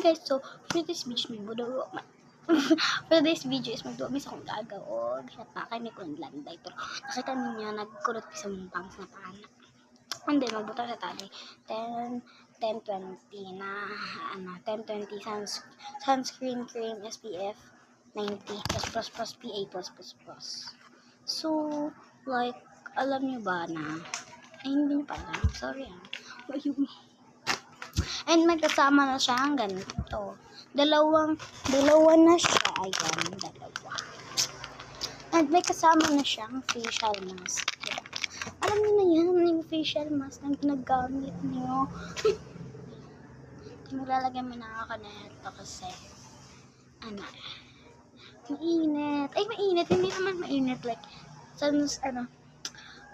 Hi guys, so for this video, for this video is magdumis akong gagaw o ginatpakay ni Kulang Landay. Pero nakita ninyo, nagkulot sa mong pangs na paana. And then, magbuta sa tali. 10-20 na, 10-20 sunscreen cream, SPF 90, plus, PA+++. So, like, alam nyo ba na, hindi nyo pa alam, sorry And may kasama na siyang ganito. Dalawa na siya. Ayan, dalawa. And may kasama na siyang facial mask. Diba? Alam niyo na yan, yung facial mask na ginagamit niyo. Nilalagyan mo na ako na ito kasi, mainit. Ay, mainit. Hindi naman mainit. Like,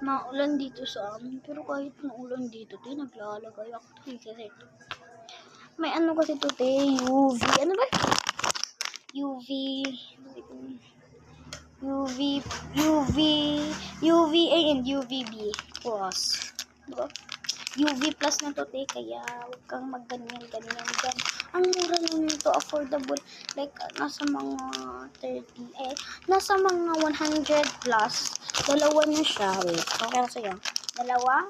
maulan dito sa amin. Pero kahit maulan dito, naglalagay ako. Kasi ito. May kasi ito, UV. Ano ba? UVA and UVB plus. Diba? UV plus na to, kaya huwag kang magganyan dyan. Ang mura lang nito, affordable. Like, nasa mga 30, nasa mga 100 plus. Dalawa na siya. Wait, okay na sa'yo. Dalawa.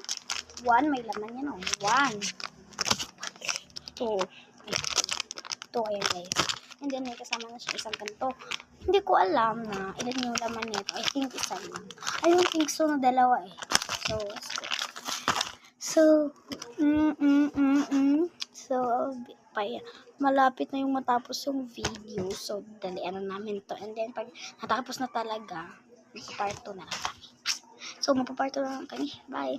1, may laman yan, 1. 2. Ito, ayan guys. And then, may kasama na siya isang ganito. Hindi ko alam na ilan yung laman nito. I think isa lang. I don't think so na dalawa So, let's go. So, malapit na yung matapos yung video. So, dalian na namin to. And then, pag natapos na talaga, magpa-part 2 na lang kami. So, magpa-part 2 na lang kami. Bye!